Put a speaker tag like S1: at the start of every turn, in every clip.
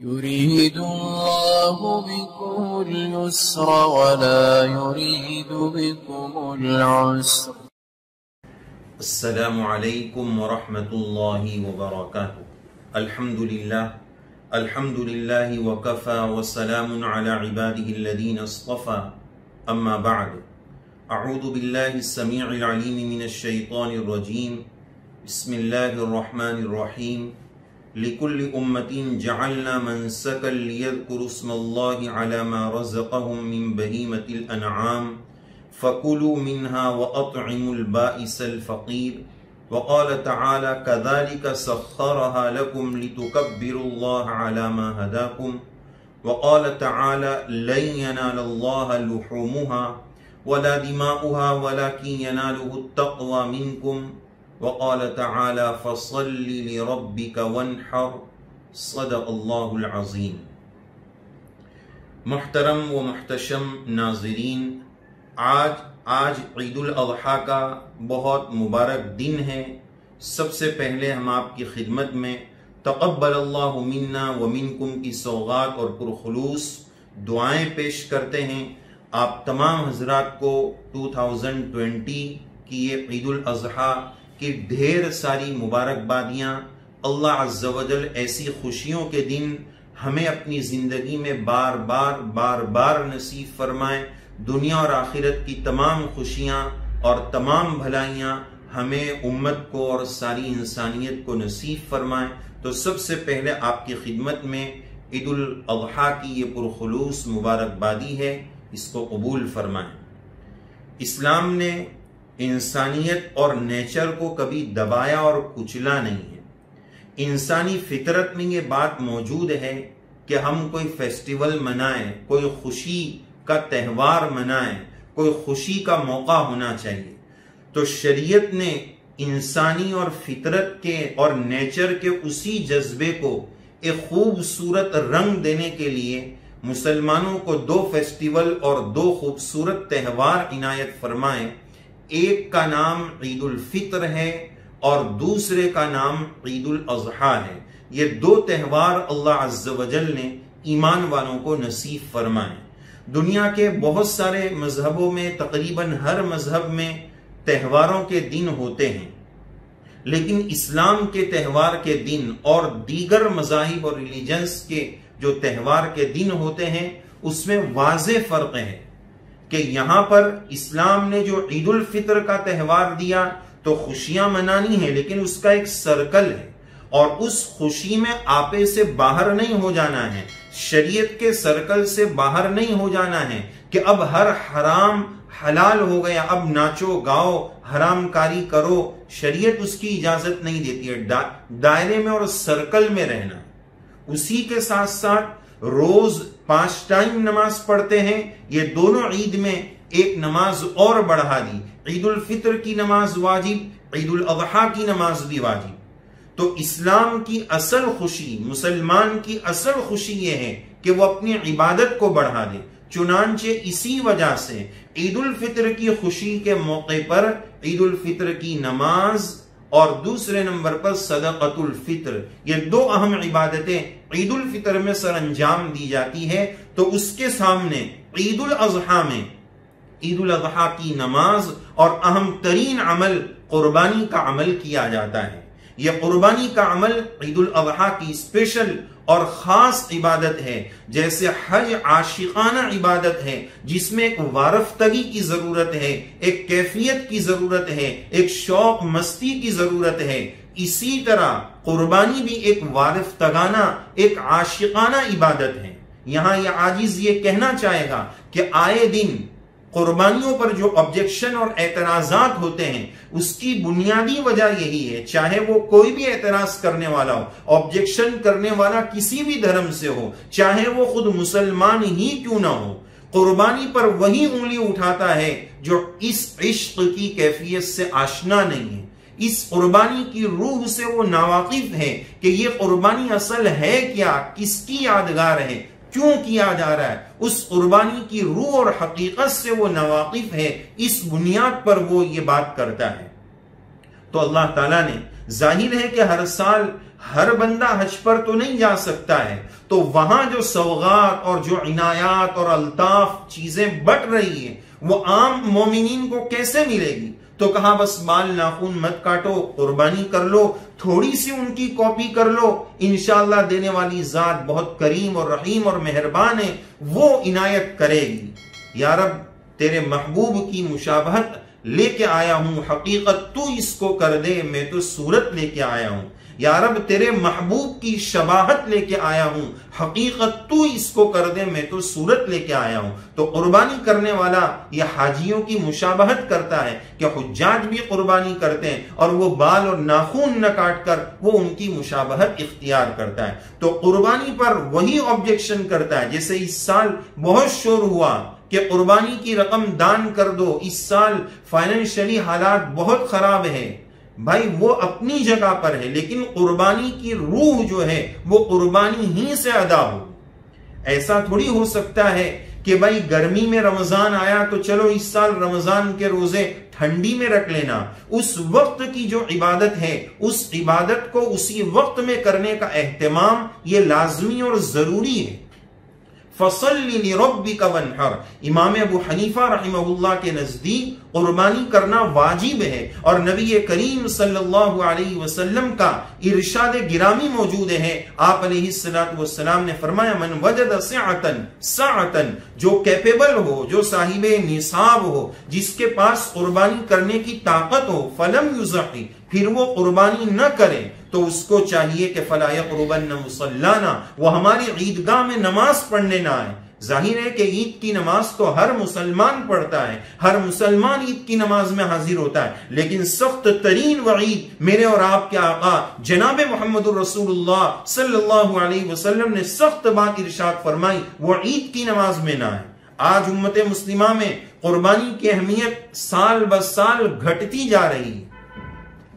S1: يريد الله بكم اليسر ولا يريد بكم العسر.
S2: السلام علیکم ورحمۃ اللہ وبرکاتہ. الحمد للہ وکفى وسلام علی عباده الذین اصطفى. اما بعد، اعوذ باللہ السمیع العلیم من الشیطان الرجیم. بسم اللہ الرحمن الرحیم. لِكُلِّ أُمَّةٍ جَعَلْنَا مَنْسَكًا لِيَذْكُرُوا اسْمَ اللَّهِ عَلَى مَا رَزَقَهُم مِّن بَهِيمَةِ الْأَنْعَامِ فَكُلُوا مِنْهَا وَأَطْعِمُوا الْبَائِسَ الْفَقِيرَ. وقال تعالى كذلك سخرها لكم لتكبروا الله على ما هداكم. وقال تعالى لن ينال الله لحومها ولا دماؤها ولكن يناله التقوى منكم. وقال تعالى فصل لربك وانحر. صدق اللہ العظیم. محترم و محتشم ناظرین، آج عید الاضحیٰ کا بہت مبارک دن ہے. سب سے پہلے ہم آپ کی خدمت میں تقبل اللہ منا و منکم کی سوغات اور پرخلوص دعائیں پیش کرتے ہیں. آپ تمام حضرات کو 2020 کی یہ عید الاضحیٰ کی ڈھیر ساری مبارکبادیاں. اللہ عز و جل ایسی خوشیوں کے دن ہمیں اپنی زندگی میں بار بار نصیب فرمائیں. دنیا اور آخرت کی تمام خوشیاں اور تمام بھلائیاں ہمیں امت کو اور ساری انسانیت کو نصیب فرمائیں. تو سب سے پہلے آپ کی خدمت میں عید الاضحیٰ کی یہ پرخلوص مبارکبادی ہے، اس کو قبول فرمائیں. اسلام نے انسانیت اور نیچر کو کبھی دبایا اور کچلا نہیں ہے. انسانی فطرت میں یہ بات موجود ہے کہ ہم کوئی فیسٹیول منائیں، کوئی خوشی کا تہوار منائیں، کوئی خوشی کا موقع ہونا چاہیے. تو شریعت نے انسانی اور فطرت کے اور نیچر کے اسی جذبے کو ایک خوبصورت رنگ دینے کے لیے مسلمانوں کو 2 فیسٹیول اور 2 خوبصورت تہوار عنایت فرمائے. ایک کا نام عید الفطر ہے اور دوسرے کا نام عید الاضحیٰ ہے. یہ 2 تہوار اللہ عز و جل نے ایمان والوں کو نصیب فرمائے. دنیا کے بہت سارے مذہبوں میں، تقریباً ہر مذہب میں تہواروں کے دن ہوتے ہیں، لیکن اسلام کے تہوار کے دن اور دیگر مذاہب اور ریلیجنز کے جو تہوار کے دن ہوتے ہیں اس میں واضح فرق ہے کہ یہاں پر اسلام نے جو عید الفطر کا تہوار دیا تو خوشیاں منانی ہیں، لیکن اس کا ایک سرکل ہے اور اس خوشی میں آپے سے باہر نہیں ہو جانا ہے، شریعت کے سرکل سے باہر نہیں ہو جانا ہے کہ اب ہر حرام حلال ہو گیا، اب ناچو گاؤ حرام کاری کرو. شریعت اس کی اجازت نہیں دیتی ہے. دائرے میں اور سرکل میں رہنا. اسی کے ساتھ ساتھ روز 5 ٹائم نماز پڑھتے ہیں. یہ دونوں عید میں ایک نماز اور بڑھا دی. عید الفطر کی نماز واجب، عید الاضحیٰ کی نماز بھی واجب. تو اسلام کی اصل خوشی، مسلمان کی اصل خوشی یہ ہے کہ وہ اپنی عبادت کو بڑھا دے. چنانچہ اسی وجہ سے عید الفطر کی خوشی کے موقع پر عید الفطر کی نماز اور دوسرے نمبر پر صدقۃ الفطر، یہ 2 اہم عبادتیں عید الفطر میں سر انجام دی جاتی ہے. تو اس کے سامنے عید الاضحیٰ میں عید الاضحیٰ کی نماز اور اہم ترین عمل قربانی کا عمل کیا جاتا ہے. یہ قربانی کا عمل عید الاضحیٰ کی اسپیشل اور خاص عبادت ہے. جیسے حج عاشقانہ عبادت ہے جس میں ایک وارفتگی کی ضرورت ہے، ایک کیفیت کی ضرورت ہے، ایک شوق مستی کی ضرورت ہے، اسی طرح قربانی بھی ایک وارفتگانہ، ایک عاشقانہ عبادت ہے. یہاں یہ عاجز یہ کہنا چاہے گا کہ آئے دن قربانیوں پر جو آبجیکشن اور اعتراضات ہوتے ہیں اس کی بنیادی وجہ یہی ہے، چاہے وہ کوئی بھی اعتراض کرنے والا ہو، آبجیکشن کرنے والا کسی بھی دھرم سے ہو، چاہے وہ خود مسلمان ہی کیوں نہ ہو، قربانی پر وہی انگلی اٹھاتا ہے جو اس عشق کی کیفیت سے آشنا نہیں ہے، اس قربانی کی روح سے وہ ناواقف ہے کہ یہ قربانی اصل ہے کیا، کس کی یادگار ہے، کیوں کیا جا رہا ہے. اس قربانی کی روح اور حقیقت سے وہ ناواقف ہے. اس بنیاد پر وہ یہ بات کرتا ہے. تو اللہ تعالیٰ نے ظاہر ہے کہ ہر سال ہر بندہ حج پر تو نہیں جا سکتا ہے، تو وہاں جو سوغات اور جو عنایات اور الطاف چیزیں بٹ رہی ہیں وہ عام مومنین کو کیسے ملے گی؟ تو کہا بس بال ناخن مت کاٹو، قربانی کر لو، تھوڑی سی ان کی کاپی کر لو، انشاءاللہ دینے والی ذات بہت کریم اور رحیم اور مہربان ہے، وہ عنایت کرے گی۔ یا رب تیرے محبوب کی مشابہت لے کے آیا ہوں، حقیقت تو اس کو کر دے، میں تو صورت لے کے آیا ہوں۔ یا رب تیرے محبوب کی شباہت لے کے آیا ہوں، حقیقت تو اس کو کر دے، میں تو صورت لے کے آیا ہوں۔ تو قربانی کرنے والا یہ حاجیوں کی مشابہت کرتا ہے کہ حجاج بھی قربانی کرتے ہیں اور وہ بال اور ناخن نہ کاٹ کر وہ ان کی مشابہت اختیار کرتا ہے۔ تو قربانی پر وہی آبجیکشن کرتا ہے۔ جیسے اس سال بہت شور ہوا کہ قربانی کی رقم دان کر دو، اس سال فائنینشلی حالات بہت خراب ہے، بھائی وہ اپنی جگہ پر ہے، لیکن قربانی کی روح جو ہے وہ قربانی ہی سے ادا ہو۔ ایسا تھوڑی ہو سکتا ہے کہ بھائی گرمی میں رمضان آیا تو چلو اس سال رمضان کے روزے ٹھنڈی میں رکھ لینا۔ اس وقت کی جو عبادت ہے اس عبادت کو اسی وقت میں کرنے کا اہتمام یہ لازمی اور ضروری ہے۔ فَصَلِّ لِرَبِّكَ وَانْحَرْ، امام ابو حنیفہ رحمہ اللہ کے نزدیک قربانی کرنا واجب ہے، اور نبی کریم صلی اللہ علیہ وسلم کا ارشاد گرامی موجود ہے۔ آپ علیہ السلام نے فرمایا من وجد سعتن، جو کیپیبل ہو، جو صاحب نصاب ہو، جس کے پاس قربانی کرنے کی طاقت ہو، فلم یضحی، پھر وہ قربانی نہ کرے، تو اس کو چاہیے کہ فلا یقربن مصلانا، وہ ہماری عیدگاہ میں نماز پڑھنے نہ آئے۔ ظاہر ہے کہ عید کی نماز تو ہر مسلمان پڑھتا ہے، ہر مسلمان عید کی نماز میں حاضر ہوتا ہے، لیکن سخت ترین وعید میرے اور آپ کے آقا جناب محمد الرسول اللہ صلی اللہ علیہ وسلم نے سخت بات ارشاد فرمائی، وہ عید کی نماز میں نہ آئے۔ آج امت مسلمہ میں قربانی کی اہمیت سال بہ سال گھٹتی جا رہی ہے،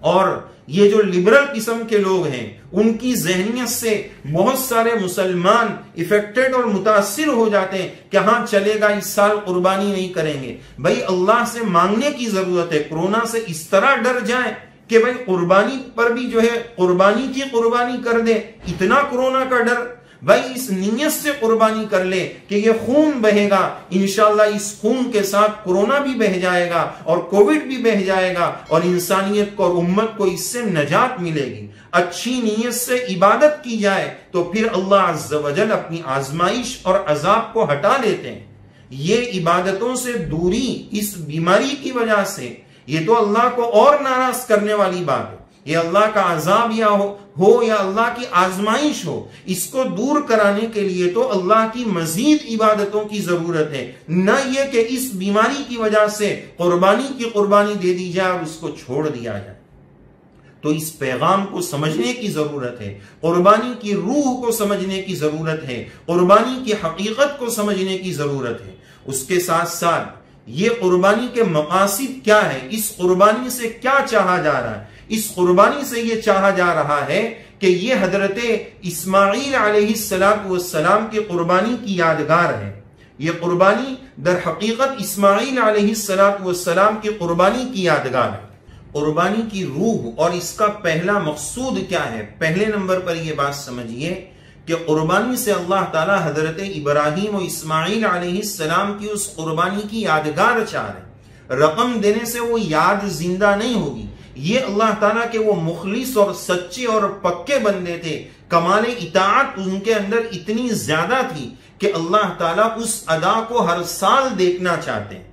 S2: اور یہ جو لبرل قسم کے لوگ ہیں ان کی ذہنیت سے بہت سارے مسلمان افیکٹڈ اور متاثر ہو جاتے ہیں کہ ہاں چلے گا اس سال قربانی نہیں کریں گے۔ بھائی اللہ سے مانگنے کی ضرورت ہے، کورونا سے اس طرح ڈر جائیں کہ بھائی قربانی پر بھی جو ہے قربانی کی قربانی کر دے، اتنا کورونا کا ڈر۔ بھائی اس نیت سے قربانی کر لے کہ یہ خون بہے گا، انشاءاللہ اس خون کے ساتھ کورونا بھی بہہ جائے گا اور کووڈ بھی بہہ جائے گا، اور انسانیت کو اور امت کو اس سے نجات ملے گی۔ اچھی نیت سے عبادت کی جائے تو پھر اللہ عز و جل اپنی آزمائش اور عذاب کو ہٹا لیتے ہیں۔ یہ عبادتوں سے دوری اس بیماری کی وجہ سے، یہ تو اللہ کو اور ناراض کرنے والی بات ہے۔ یہ اللہ کا عذاب یا ہو یا اللہ کی آزمائش ہو، اس کو دور کرانے کے لیے تو اللہ کی مزید عبادتوں کی ضرورت ہے، نہ یہ کہ اس بیماری کی وجہ سے قربانی کی قربانی دے دی جائے اور اس کو چھوڑ دیا جائے۔ تو اس پیغام کو سمجھنے کی ضرورت ہے، قربانی کی روح کو سمجھنے کی ضرورت ہے، قربانی کی حقیقت کو سمجھنے کی ضرورت ہے۔ اس کے ساتھ ساتھ یہ قربانی کے مقاصد کیا ہے، اس قربانی سے کیا چاہا جا رہا ہے؟ اس قربانی سے یہ چاہا جا رہا ہے کہ یہ حضرت اسماعیل علیہ السلام کی قربانی کی یادگار ہے۔ یہ قربانی در حقیقت اسماعیل علیہ السلام کی قربانی کی یادگار ہے۔ قربانی کی روح اور اس کا پہلا مقصود کیا ہے؟ پہلے نمبر پر یہ بات سمجھیے کہ قربانی سے اللہ تعالی حضرت ابراہیم و اسماعیل علیہ السلام کی اس قربانی کی یادگار چاہ رہے۔ رقم دینے سے وہ یاد زندہ نہیں ہوگی، یہ اللہ تعالیٰ کے وہ مخلص اور سچے اور پکے بندے تھے، کمال اطاعت ان کے اندر اتنی زیادہ تھی کہ اللہ تعالیٰ اس ادا کو ہر سال دیکھنا چاہتے ہیں۔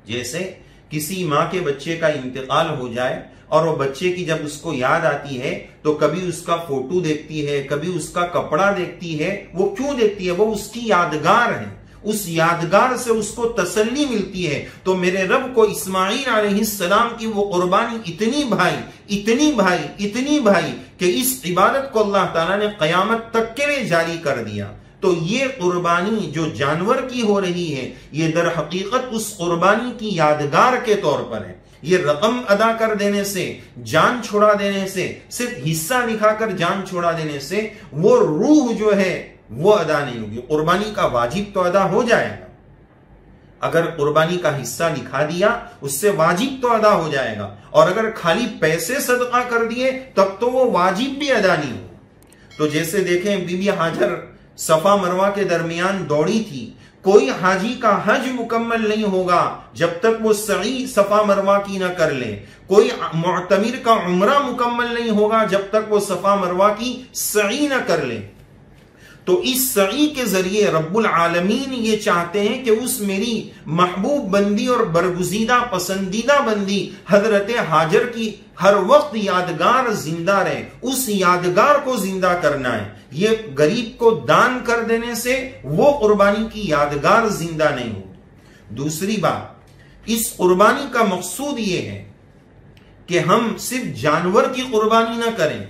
S2: جیسے کسی ماں کے بچے کا انتقال ہو جائے اور وہ بچے کی جب اس کو یاد آتی ہے تو کبھی اس کا فوٹو دیکھتی ہے، کبھی اس کا کپڑا دیکھتی ہے۔ وہ کیوں دیکھتی ہے؟ وہ اس کی یادگار ہے، اس یادگار سے اس کو تسلی ملتی ہے۔ تو میرے رب کو اسماعیل علیہ السلام کی وہ قربانی اتنی بھائی کہ اس عبادت کو اللہ تعالیٰ نے قیامت تک کے لیے جاری کر دیا۔ تو یہ قربانی جو جانور کی ہو رہی ہے یہ در حقیقت اس قربانی کی یادگار کے طور پر ہے۔ یہ رقم ادا کر دینے سے، جان چھوڑا دینے سے، صرف حصہ لکھا کر جان چھوڑا دینے سے وہ روح جو ہے وہ ادا نہیں ہوگی۔ قربانی کا واجب تو ادا ہو جائے گا، اگر قربانی کا حصہ لکھا دیا اس سے واجب تو ادا ہو جائے گا، اور اگر خالی پیسے صدقہ کر دیے تب تو وہ واجب بھی ادا نہیں ہو۔ تو جیسے دیکھیں بی بی ہاجر صفا مروہ کے درمیان دوڑی تھی، کوئی حاجی کا حج مکمل نہیں ہوگا جب تک وہ سعی صفا مروہ کی نہ کر لے، کوئی معتمر کا عمرہ مکمل نہیں ہوگا جب تک وہ صفا مروہ کی سعی نہ کر لے۔ تو اس سعی کے ذریعے رب العالمین یہ چاہتے ہیں کہ اس میری محبوب بندی اور برگزیدہ پسندیدہ بندی حضرت ہاجر کی ہر وقت یادگار زندہ رہے، اس یادگار کو زندہ کرنا ہے۔ یہ غریب کو دان کر دینے سے وہ قربانی کی یادگار زندہ نہیں ہو۔ دوسری بات، اس قربانی کا مقصود یہ ہے کہ ہم صرف جانور کی قربانی نہ کریں۔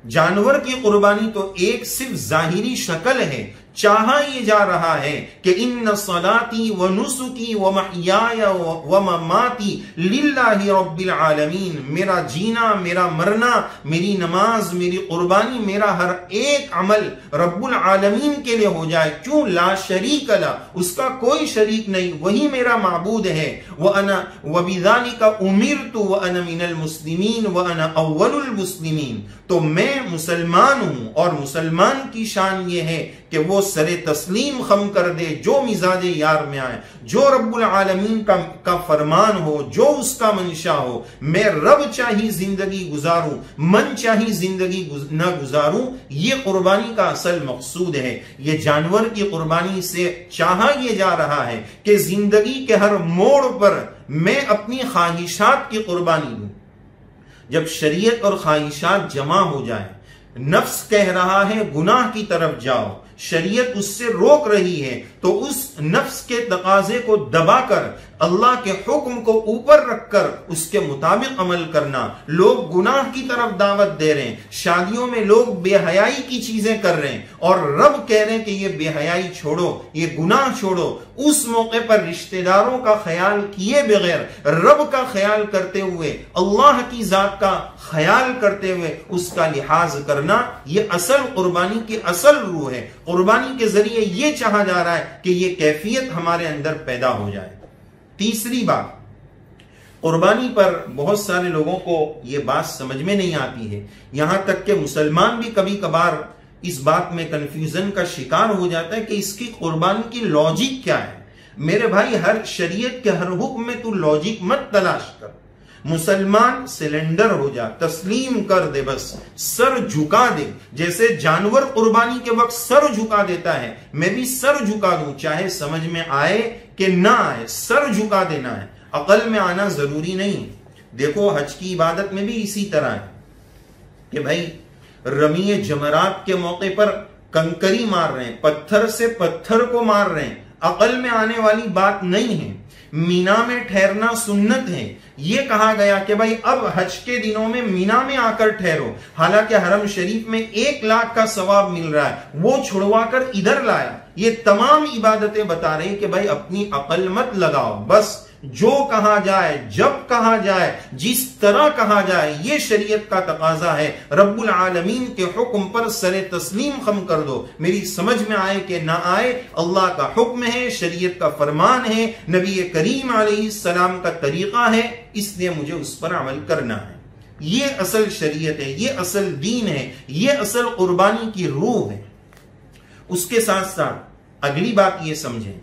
S2: جانور کی قربانی تو ایک صرف ظاہری شکل ہے، چاہا یہ جا رہا ہے کہ ان صلاتی و نسکی و محیای و مماتی للہ رب العالمین، میرا جینا، میرا مرنا، میری نماز، میری قربانی، میرا ہر ایک عمل رب العالمین کے لیے ہو جائے۔ کیوں؟ لا شریک لہ، اس کا کوئی شریک نہیں، وہی میرا معبود ہے۔ وَأَنَا وَبِذَلِكَ أُمِرْتُ وَأَنَا مِنَ الْمُسْلِمِينَ وَأَنَا أَوَّلُ الْمُسْلِمِينَ۔ تو میں مسلمان ہوں، اور مسلمان کی شان یہ ہے کہ وہ سر تسلیم خم کر دے جو مزاج یار میں آئے، جو رب العالمین کا فرمان ہو، جو اس کا منشا ہو۔ میں رب چاہی زندگی گزاروں، من چاہی زندگی نہ گزاروں۔ یہ قربانی کا اصل مقصود ہے۔ یہ جانور کی قربانی سے چاہا یہ جا رہا ہے کہ زندگی کے ہر موڑ پر میں اپنی خواہشات کی قربانی دوں۔ جب شریعت اور خواہشات جمع ہو جائیں، نفس کہہ رہا ہے گناہ کی طرف جاؤ، شریعت اس سے روک رہی ہے، تو اس نفس کے تقاضے کو دبا کر اللہ کے حکم کو اوپر رکھ کر اس کے مطابق عمل کرنا۔ لوگ گناہ کی طرف دعوت دے رہے ہیں، شادیوں میں لوگ بے حیائی کی چیزیں کر رہے ہیں، اور رب کہہ رہے ہیں کہ یہ بے حیائی چھوڑو، یہ گناہ چھوڑو۔ اس موقع پر رشتہ داروں کا خیال کیے بغیر، رب کا خیال کرتے ہوئے، اللہ کی ذات کا خیال کرتے ہوئے اس کا لحاظ کرنا، یہ اصل قربانی کی اصل روح ہے۔ قربانی کے ذریعے یہ چاہا جا رہا ہے کہ یہ کیفیت ہمارے اندر پیدا ہو جائے۔ تیسری بات، قربانی پر بہت سارے لوگوں کو یہ بات سمجھ میں نہیں آتی ہے، یہاں تک کہ مسلمان بھی کبھی کبھار اس بات میں کنفیوژن کا شکار ہو جاتا ہے کہ اس کی قربانی کی لاجک کیا ہے۔ میرے بھائی، ہر شریعت کے ہر حکم میں تو لاجک مت تلاش کر۔ مسلمان سلنڈر ہو جا، تسلیم کر دے، بس سر جھکا دے۔ جیسے جانور قربانی کے وقت سر جھکا دیتا ہے، میں بھی سر جھکا دوں، چاہے سمجھ میں آئے کہ نہ آئے، سر جھکا دینا ہے، عقل میں آنا ضروری نہیں۔ دیکھو حج کی عبادت میں بھی اسی طرح ہے کہ بھائی رمی جمرات کے موقع پر کنکری مار رہے ہیں، پتھر سے پتھر کو مار رہے ہیں، عقل میں آنے والی بات نہیں ہے۔ مینا میں ٹھہرنا سنت ہے، یہ کہا گیا کہ بھائی اب حج کے دنوں میں مینا میں آ کر ٹھہرو، حالانکہ حرم شریف میں 1 لاکھ کا ثواب مل رہا ہے، وہ چھڑوا کر ادھر لایا۔ یہ تمام عبادتیں بتا رہی کہ بھائی اپنی عقل مت لگاؤ، بس جو کہا جائے، جب کہا جائے، جس طرح کہا جائے، یہ شریعت کا تقاضا ہے۔ رب العالمین کے حکم پر سر تسلیم خم کر دو، میری سمجھ میں آئے کہ نہ آئے، اللہ کا حکم ہے، شریعت کا فرمان ہے، نبی کریم علیہ السلام کا طریقہ ہے، اس لیے مجھے اس پر عمل کرنا ہے۔ یہ اصل شریعت ہے، یہ اصل دین ہے، یہ اصل قربانی کی روح ہے۔ اس کے ساتھ ساتھ اگلی بات یہ سمجھیں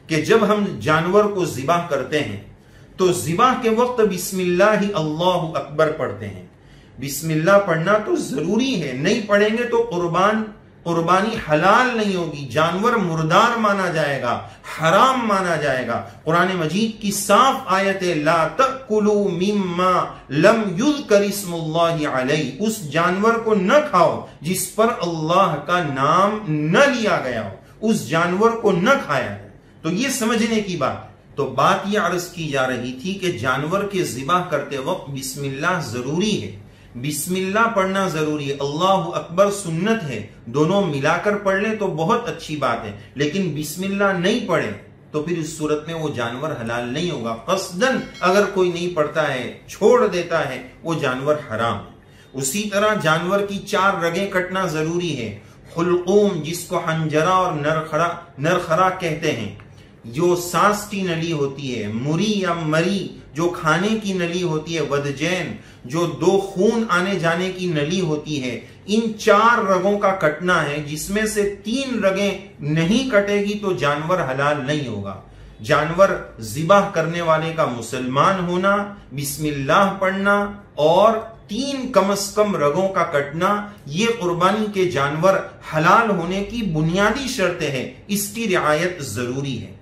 S2: کہ جب ہم جانور کو ذبح کرتے ہیں تو ذبح کے وقت بسم اللہ اللہ اکبر پڑھتے ہیں۔ بسم اللہ پڑھنا تو ضروری ہے، نہیں پڑھیں گے تو قربانی حلال نہیں ہوگی، جانور مردار مانا جائے گا، حرام مانا جائے گا۔ قرآن مجید کی صاف آیت ہے، لا تأکلوا مما لم یذکر اسم اللہ علیہ، اس جانور کو نہ کھاؤ جس پر اللہ کا نام نہ لیا گیا ہو، اس جانور کو نہ کھایا ہے۔ تو یہ سمجھنے کی بات، تو بات یہ عرض کی جا رہی تھی کہ جانور کے ذبح کرتے وقت بسم اللہ ضروری ہے، بسم اللہ پڑھنا ضروری ہے، اللہ اکبر سنت ہے، دونوں ملا کر پڑھ لیں تو بہت اچھی بات ہے، لیکن بسم اللہ نہیں پڑھیں تو پھر اس صورت میں وہ جانور حلال نہیں ہوگا۔ قصدن اگر کوئی نہیں پڑھتا ہے، چھوڑ دیتا ہے، وہ جانور حرام ہے۔ اسی طرح جانور کی 4 رگیں کٹنا ضروری ہے، حلقوم جس کو حنجرہ اور نرخرا کہتے ہیں، جو سانس کی نلی ہوتی ہے، مری یا مری جو کھانے کی نلی ہوتی ہے، ودجین جو دو خون آنے جانے کی نلی ہوتی ہے، ان 4 رگوں کا کٹنا ہے، جس میں سے 3 رگیں نہیں کٹے گی تو جانور حلال نہیں ہوگا۔ جانور ذبح کرنے والے کا مسلمان ہونا، بسم اللہ پڑھنا اور 3 کم از کم رگوں کا کٹنا، یہ قربانی کے جانور حلال ہونے کی بنیادی شرط ہے، اس کی رعایت ضروری ہے۔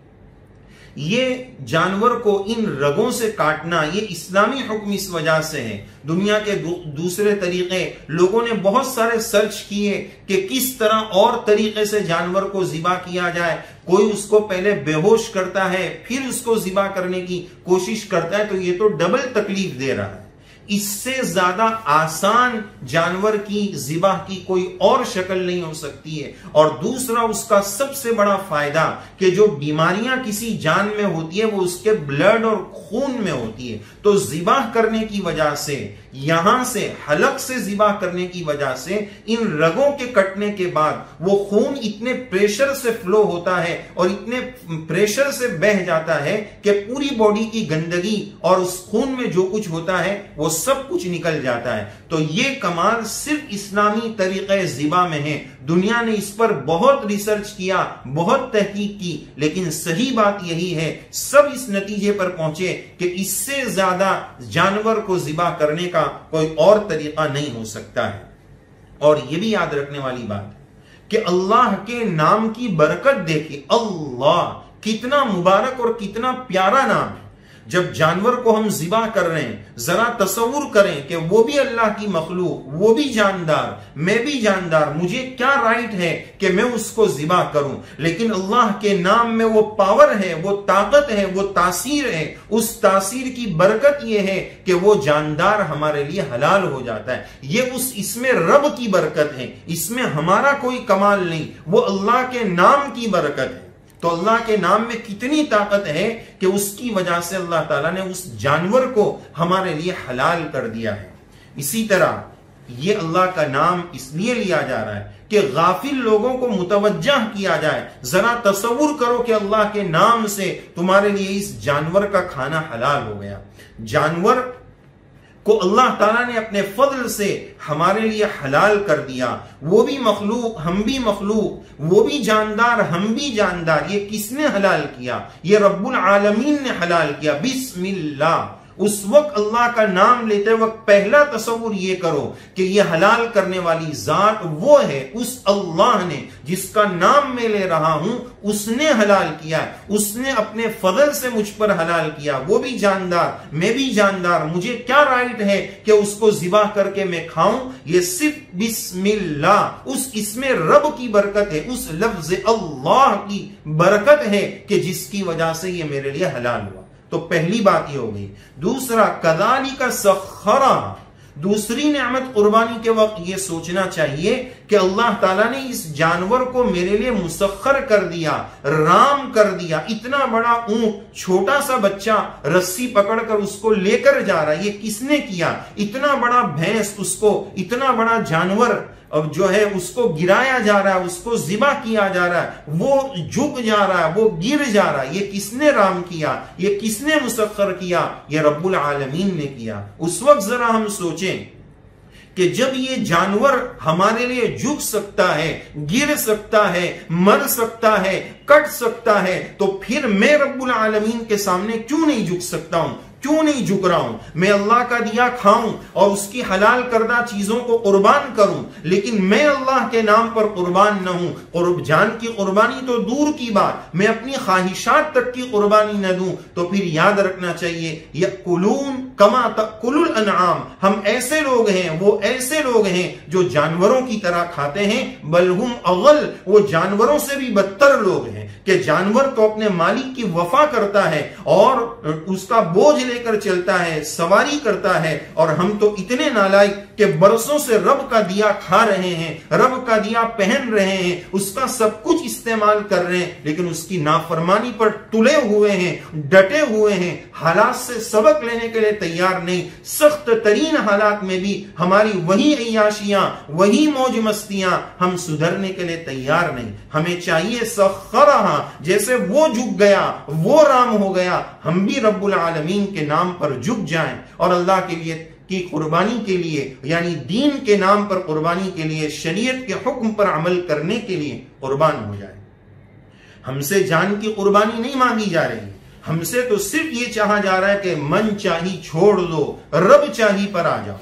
S2: یہ جانور کو ان رگوں سے کاٹنا، یہ اسلامی حکم اس وجہ سے ہے۔ دنیا کے دوسرے طریقے لوگوں نے بہت سارے سرچ کیے کہ کس طرح اور طریقے سے جانور کو ذبح کیا جائے۔ کوئی اس کو پہلے بے ہوش کرتا ہے پھر اس کو ذبح کرنے کی کوشش کرتا ہے، تو یہ تو ڈبل تکلیف دے رہا ہے۔ اس سے زیادہ آسان جانور کی ذبح کی کوئی اور شکل نہیں ہو سکتی ہے۔ اور دوسرا اس کا سب سے بڑا فائدہ کہ جو بیماریاں کسی جان میں ہوتی ہے وہ اس کے بلڈ اور خون میں ہوتی ہے، تو ذبح کرنے کی وجہ سے، یہاں سے حلق سے ذبح کرنے کی وجہ سے، ان رگوں کے کٹنے کے بعد وہ خون اتنے پریشر سے فلو ہوتا ہے اور اتنے پریشر سے بہہ جاتا ہے کہ پوری باڈی کی گندگی اور اس خون میں جو کچھ ہوتا ہے وہ سب کچھ نکل جاتا ہے۔ تو یہ کمال صرف اسلامی طریقے ذبح میں ہے۔ دنیا نے اس پر بہت ریسرچ کیا، بہت تحقیق کی، لیکن صحیح بات یہی ہے، سب اس نتیجے پر پہنچے کہ اس سے زیادہ جانور کو ذبح کرنے کا کوئی اور طریقہ نہیں ہو سکتا ہے۔ اور یہ بھی یاد رکھنے والی بات کہ اللہ کے نام کی برکت دیکھیں، اللہ کتنا مبارک اور کتنا پیارا نام ہے۔ جب جانور کو ہم ذبح کر رہے ہیں، ذرا تصور کریں کہ وہ بھی اللہ کی مخلوق، وہ بھی جاندار، میں بھی جاندار، مجھے کیا رائٹ ہے کہ میں اس کو ذبح کروں؟ لیکن اللہ کے نام میں وہ پاور ہے، وہ طاقت ہے، وہ تاثیر ہے۔ اس تاثیر کی برکت یہ ہے کہ وہ جاندار ہمارے لیے حلال ہو جاتا ہے۔ یہ اس میں رب کی برکت ہے، اس میں ہمارا کوئی کمال نہیں، وہ اللہ کے نام کی برکت ہے۔ تو اللہ کے نام میں کتنی طاقت ہے کہ اس کی وجہ سے اللہ تعالیٰ نے اس جانور کو ہمارے لیے حلال کر دیا ہے۔ اسی طرح یہ اللہ کا نام اس لیے لیا جا رہا ہے کہ غافل لوگوں کو متوجہ کیا جائے۔ ذرا تصور کرو کہ اللہ کے نام سے تمہارے لیے اس جانور کا کھانا حلال ہو گیا۔ جانور کو اللہ تعالیٰ نے اپنے فضل سے ہمارے لیے حلال کر دیا۔ وہ بھی مخلوق، ہم بھی مخلوق، وہ بھی جاندار، ہم بھی جاندار۔ یہ کس نے حلال کیا؟ یہ رب العالمین نے حلال کیا۔ بسم اللہ۔ اس وقت اللہ کا نام لیتے وقت پہلا تصور یہ کرو کہ یہ حلال کرنے والی ذات وہ ہے، اس اللہ نے جس کا نام میں لے رہا ہوں، اس نے حلال کیا، اس نے اپنے فضل سے مجھ پر حلال کیا۔ وہ بھی جاندار، میں بھی جاندار، مجھے کیا رائٹ ہے کہ اس کو ذبح کر کے میں کھاؤں؟ یہ صرف بسم اللہ، اس میں رب کی برکت ہے، اس لفظ اللہ کی برکت ہے کہ جس کی وجہ سے یہ میرے لیے حلال ہوا۔ تو پہلی بات یہ ہو گئی۔ دوسرا، کذالک سخرا، دوسری نعمت قربانی کے وقت یہ سوچنا چاہیے کہ اللہ تعالیٰ نے اس جانور کو میرے لیے مسخر کر دیا، رام کر دیا۔ اتنا بڑا اونٹ، چھوٹا سا بچہ رسی پکڑ کر اس کو لے کر جا رہا ہے، یہ کس نے کیا؟ اتنا بڑا بھینس، اس کو اتنا بڑا جانور اب جو ہے اس کو گرایا جا رہا ہے، اس کو ذبح کیا جا رہا ہے، وہ جھک جا رہا ہے، وہ گر جا رہا ہے۔ یہ کس نے رام کیا؟ یہ کس نے مسخر کیا؟ یہ رب العالمین نے کیا۔ اس وقت ذرا ہم سوچیں کہ جب یہ جانور ہمارے لیے جھک سکتا ہے، گر سکتا ہے، مر سکتا ہے، کٹ سکتا ہے، تو پھر میں رب العالمین کے سامنے کیوں نہیں جھک سکتا ہوں؟ کیوں نہیں جھک رہا ہوں؟ میں اللہ کا دیا کھاؤں اور اس کی حلال کردہ چیزوں کو قربان کروں، لیکن میں اللہ کے نام پر قربان نہ ہوں۔ جان کی قربانی تو دور کی بات، میں اپنی خواہشات تک کی قربانی نہ دوں، تو پھر یاد رکھنا چاہیے یأکلون کما تأکل الانعام، ہم ایسے لوگ ہیں، وہ ایسے لوگ ہیں جو جانوروں کی طرح کھاتے ہیں، بل ہم اغل، وہ جانوروں سے بھی بدتر لوگ ہیں کہ جانور تو اپنے مالک کی وفا کرتا ہے اور اس کا بوجھ لے کر چلتا ہے، سواری کرتا ہے، اور ہم تو اتنے نالائق کہ برسوں سے رب کا دیا کھا رہے ہیں، رب کا دیا پہن رہے ہیں، اس کا سب کچھ استعمال کر رہے ہیں، لیکن اس کی نافرمانی پر تلے ہوئے ہیں، ڈٹے ہوئے ہیں، حالات سے سبق لینے کے لیے تیار نہیں۔ سخت ترین حالات میں بھی ہماری وہی عیاشیاں، وہی موج مستیاں، ہم سدھرنے کے لیے تیار نہیں۔ ہمیں چاہیے سخرہا، جیسے وہ جھک گیا، وہ رام ہو گیا، ہم بھی رب العالمین کے نام پر جھک جائیں اور اللہ کے لیے کی قربانی کے لیے، یعنی دین کے نام پر قربانی کے لیے، شریعت کے حکم پر عمل کرنے کے لیے قربان ہو جائے۔ ہم سے جان کی قربانی نہیں مانگی جا رہی، ہم سے تو صرف یہ چاہا جا رہا ہے کہ من چاہی چھوڑ دو، رب چاہی پر آ جاؤ۔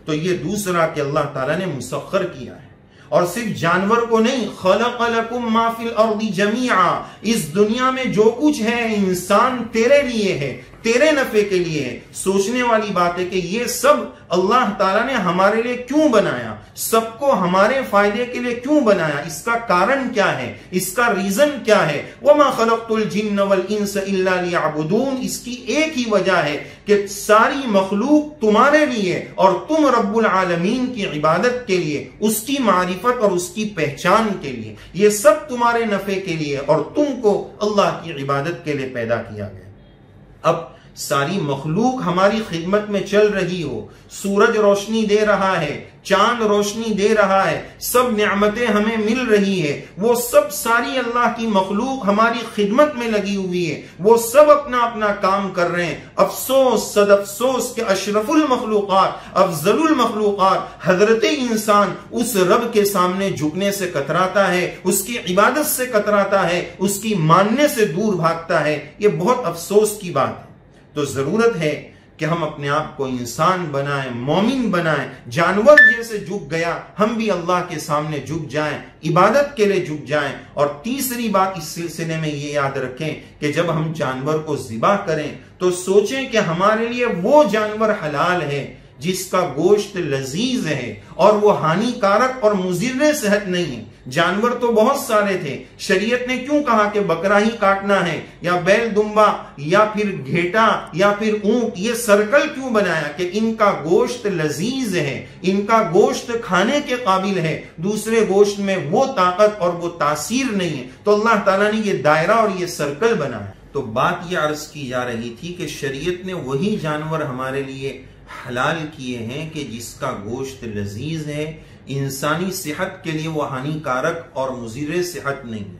S2: تو یہ دوسرا کہ اللہ تعالیٰ نے مسخر کیا ہے، اور صرف جانور کو نہیں، خلق لکم ما فی الارض جمیعا، اس دنیا میں جو کچھ ہے انسان تیرے لیے ہے، تیرے نفع کے لیے ہے۔ سوچنے والی بات ہے کہ یہ سب اللہ تعالیٰ نے ہمارے لیے کیوں بنایا، سب کو ہمارے فائدے کے لیے کیوں بنایا، اس کا کارن کیا ہے، اس کا ریزن کیا ہے۔ وَمَا خَلَقْتُ الْجِنَّ وَالْإِنسَ إِلَّا لِيَعْبُدُونَ، اس کی ایک ہی وجہ ہے کہ ساری مخلوق تمہارے لیے اور تم رب العالمین کی عبادت کے لیے، اس کی معرفت اور اس کی پہچان کے لیے، یہ سب تمہارے نفع کے لیے اور تم کو اللہ کی عبادت کے لیے پیدا کیا گیا۔ اب ساری مخلوق ہماری خدمت میں چل رہی ہو، سورج روشنی دے رہا ہے، چاند روشنی دے رہا ہے، سب نعمتیں ہمیں مل رہی ہے، وہ سب ساری اللہ کی مخلوق ہماری خدمت میں لگی ہوئی ہے، وہ سب اپنا اپنا کام کر رہے ہیں۔ افسوس صد افسوس کہ اشرف المخلوقات، افضل المخلوقات حضرت انسان اس رب کے سامنے جھکنے سے کتراتا ہے، اس کی عبادت سے کتراتا ہے، اس کی ماننے سے دور بھاگتا ہے۔ یہ بہت افسوس کی بات ہے۔ تو ضرورت ہے کہ ہم اپنے آپ کو انسان بنائیں، مومن بنائیں۔ جانور جیسے جھک گیا، ہم بھی اللہ کے سامنے جھک جائیں، عبادت کے لیے جھک جائیں۔ اور تیسری بات اس سلسلے میں یہ یاد رکھیں کہ جب ہم جانور کو ذبح کریں تو سوچیں کہ ہمارے لیے وہ جانور حلال ہے جس کا گوشت لذیذ ہے اور وہ ہانی کارک اور مضر صحت نہیں ہے۔ جانور تو بہت سارے تھے، شریعت نے کیوں کہا کہ بکرا ہی کاٹنا ہے، یا بیل دمبا، یا پھر گھیٹا، یا پھر اونٹ؟ یہ سرکل کیوں بنایا کہ ان کا گوشت لذیذ ہے، ان کا گوشت کھانے کے قابل ہے، دوسرے گوشت میں وہ طاقت اور وہ تاثیر نہیں ہے۔ تو اللہ تعالیٰ نے یہ دائرہ اور یہ سرکل بنایا۔ تو بات یہ عرض کی جا رہی تھی کہ شریعت نے وہی جانور ہمارے لیے حلال کیے ہیں کہ جس کا گوشت لذیذ ہے، انسانی صحت کے لیے وہ ہانی کارک اور مضر صحت نہیں ہے۔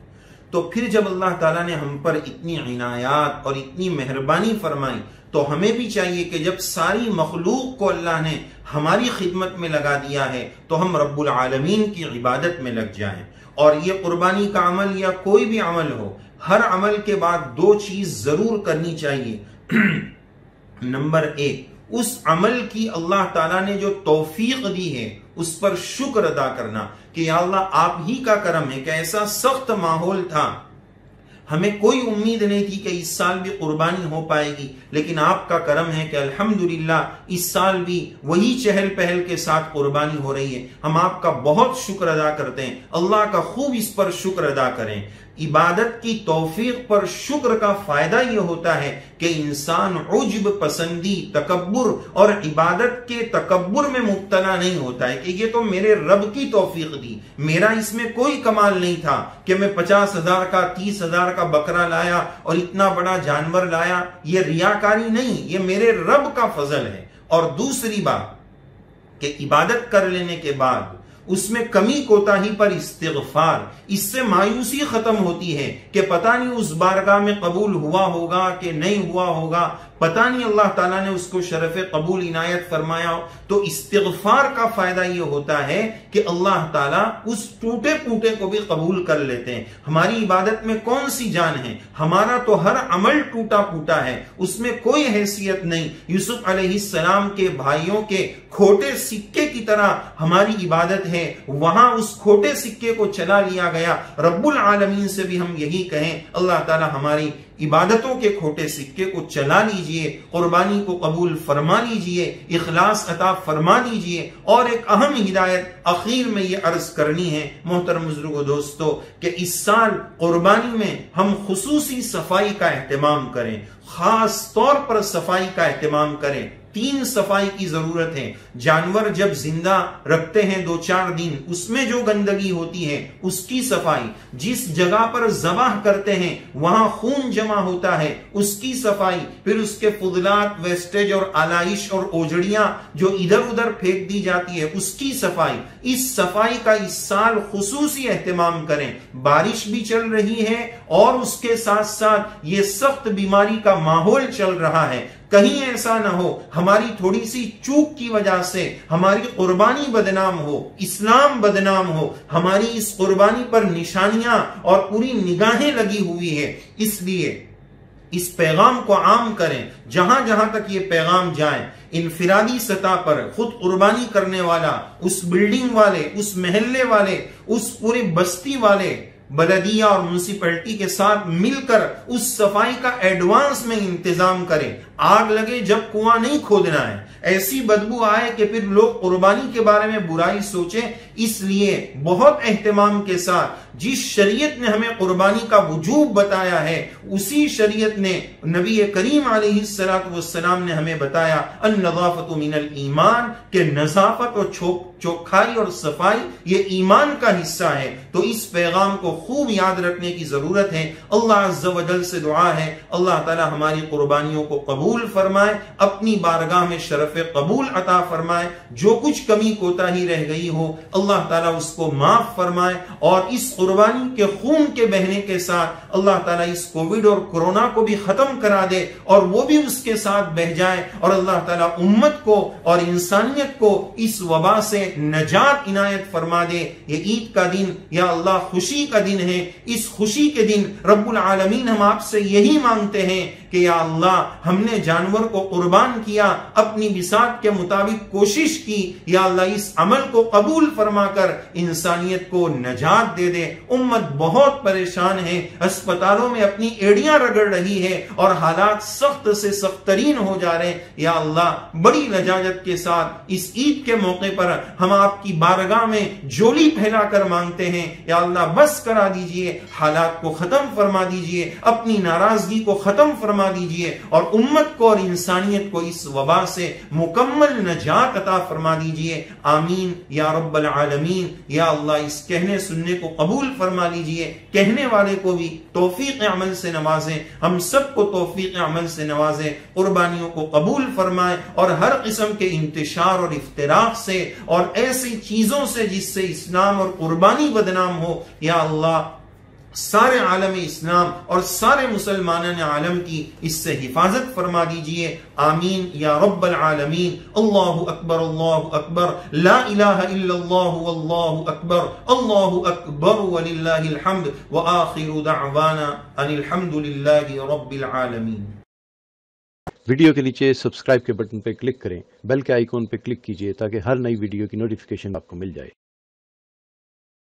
S2: تو پھر جب اللہ تعالیٰ نے ہم پر اتنی عنایات اور اتنی مہربانی فرمائی تو ہمیں بھی چاہیے کہ جب ساری مخلوق کو اللہ نے ہماری خدمت میں لگا دیا ہے تو ہم رب العالمین کی عبادت میں لگ جائیں۔ اور یہ قربانی کا عمل یا کوئی بھی عمل ہو، ہر عمل کے بعد دو چیز ضرور کرنی چاہیے۔ نمبر ایک، اس عمل کی اللہ تعالیٰ نے جو توفیق دی ہے اس پر شکر ادا کرنا کہ یا اللہ آپ ہی کا کرم ہے کہ ایسا سخت ماحول تھا، ہمیں کوئی امید نہیں تھی کہ اس سال بھی قربانی ہو پائے گی، لیکن آپ کا کرم ہے کہ الحمدللہ اس سال بھی وہی چہل پہل کے ساتھ قربانی ہو رہی ہے۔ ہم آپ کا بہت شکر ادا کرتے ہیں، اللہ کا خوب اس پر شکر ادا کریں۔ عبادت کی توفیق پر شکر کا فائدہ یہ ہوتا ہے کہ انسان عجب پسندی، تکبر اور عبادت کے تکبر میں مبتلا نہیں ہوتا ہے کہ یہ تو میرے رب کی توفیق دی، میرا اس میں کوئی کمال نہیں تھا کہ میں 50,000 کا 30,000 کا بکرا لایا اور اتنا بڑا جانور لایا۔ یہ ریاکاری نہیں، یہ میرے رب کا فضل ہے۔ اور دوسری بات کہ عبادت کر لینے کے بعد اس میں کمی کوتاہی پر استغفار، اس سے مایوسی ختم ہوتی ہے کہ پتہ نہیں اس بارگاہ میں قبول ہوا ہوگا کہ نہیں ہوا ہوگا، پتہ نہیں اللہ تعالیٰ نے اس کو شرف قبول عنایت فرمایا ہو۔ تو استغفار کا فائدہ یہ ہوتا ہے کہ اللہ تعالیٰ اس ٹوٹے پوٹے کو بھی قبول کر لیتے ہیں۔ ہماری عبادت میں کون سی جان ہے؟ ہمارا تو ہر عمل ٹوٹا پوٹا ہے، اس میں کوئی حیثیت نہیں۔ یوسف علیہ السلام کے بھائیوں کے کھوٹے سکے کی طرح ہماری عبادت ہے، وہاں اس کھوٹے سکے کو چلا لیا گیا۔ رب العالمین سے بھی ہم یہی کہیں اللہ تعالیٰ ہماری عبادتوں کے کھوٹے سکے کو چلا لیجئے، قربانی کو قبول فرما لیجئے، اخلاص عطا فرما دیجئے۔ اور ایک اہم ہدایت اخیر میں یہ عرض کرنی ہے محترم بزرگوں دوستو کہ اس سال قربانی میں ہم خصوصی صفائی کا اہتمام کریں، خاص طور پر صفائی کا اہتمام کریں۔ 3 صفائی کی ضرورت ہے۔ جانور جب زندہ رکھتے ہیں 2-4 دن، اس میں جو گندگی ہوتی ہے اس کی صفائی، جس جگہ پر ذبح کرتے ہیں وہاں خون جمع ہوتا ہے اس کی صفائی، پھر اس کے فضلات، ویسٹیج اور آلائش اور اوجڑیاں جو ادھر ادھر پھینک دی جاتی ہے اس کی صفائی۔ اس صفائی کا اس سال خصوصی اہتمام کریں۔ بارش بھی چل رہی ہے اور اس کے ساتھ ساتھ یہ سخت بیماری کا ماحول چل رہا ہے، کہیں ایسا نہ ہو ہماری تھوڑی سی چوک کی وجہ سے ہماری قربانی بدنام ہو، اسلام بدنام ہو۔ ہماری اس قربانی پر نشانیاں اور پوری نگاہیں لگی ہوئی ہے، اس لیے اس پیغام کو عام کریں۔ جہاں جہاں تک یہ پیغام جائیں، انفرادی سطح پر خود قربانی کرنے والا، اس بلڈنگ والے، اس محلے والے، اس پورے بستی والے بلدیہ اور میونسپلٹی کے ساتھ مل کر اس صفائی کا ایڈوانس میں انتظام کریں۔ آگ لگے جب کنواں نہیں کھودنا ہے، ایسی بدبو آئے کہ پھر لوگ قربانی کے بارے میں برائی سوچیں۔ اس لیے بہت اہتمام کے ساتھ جس شریعت نے ہمیں قربانی کا وجوب بتایا ہے، اسی شریعت نے نبی کریم علیہ السلام نے ہمیں بتایا النظافت من الایمان، کہ نظافت اور چوکھائی اور صفائی یہ ایمان کا حصہ ہے۔ تو اس پیغام کو خوب یاد رکھنے کی ضرورت ہے۔ اللہ عز و جل سے دعا ہے اللہ تعالی ہماری قربانیوں کو قبول فرمائے، اپنی بارگاہ میں شرف قبول عطا فرمائے۔ جو کچھ کمی کوتاہی رہ گئی ہو اللہ تعالیٰ اس کو معاف فرمائے، اور اس قربانی کے خون کے بہنے کے ساتھ اللہ تعالیٰ اس کووڈ اور کورونا کو بھی ختم کرا دے اور وہ بھی اس کے ساتھ بہہ جائے، اور اللہ تعالیٰ امت کو اور انسانیت کو اس وبا سے نجات عنایت فرما دے۔ یہ عید کا دن یا اللہ خوشی کا دن ہے، اس خوشی کے دن رب العالمین ہم آپ سے یہی مانگتے ہیں کہ یا اللہ ہم نے جانور کو قربان کیا، اپنی بساط کے مطابق کوشش کی، یا اللہ اس عمل کو قبول فرما کر انسانیت کو نجات دے دے۔ امت بہت پریشان ہے، اسپتالوں میں اپنی ایڑیاں رگڑ رہی ہے اور حالات سخت سے سخت ترین ہو جا رہے ہیں۔ یا اللہ بڑی لجاجت کے ساتھ اس عید کے موقع پر ہم آپ کی بارگاہ میں جولی پھیلا کر مانگتے ہیں، یا اللہ بس کرا دیجئے، حالات کو ختم فرما دیجئے، اپنی ناراضگی کو ختم فرما دیجئے، اور امت کو اور انسانیت کو اس وبا سے مکمل نجات عطا فرما دیجئے۔ آمین یا رب العالمین۔ یا اللہ اس کہنے سننے کو قبول فرما لیجئے، کہنے والے کو بھی توفیق عمل سے نوازیں، ہم سب کو توفیق عمل سے نوازیں، قربانیوں کو قبول فرمائے، اور ہر قسم کے انتشار اور افتراق سے اور ایسی چیزوں سے جس سے اسلام اور قربانی بدنام ہو، یا اللہ سارے عالم اسلام اور سارے مسلمانان عالم کی اس سے حفاظت فرما دیجئے۔ آمین یا رب العالمین۔ اللہ اکبر لا الہ الا اللہ واللہ اکبر، اللہ اکبر وللہ الحمد، وآخر دعوانا ان الحمد للہ رب العالمین۔
S3: ویڈیو کے نیچے سبسکرائب کے بٹن پہ کلک کریں، بیل کے آئیکن پہ کلک کیجئے تاکہ ہر نئی ویڈیو کی نوٹیفیکیشن آپ کو مل جائے۔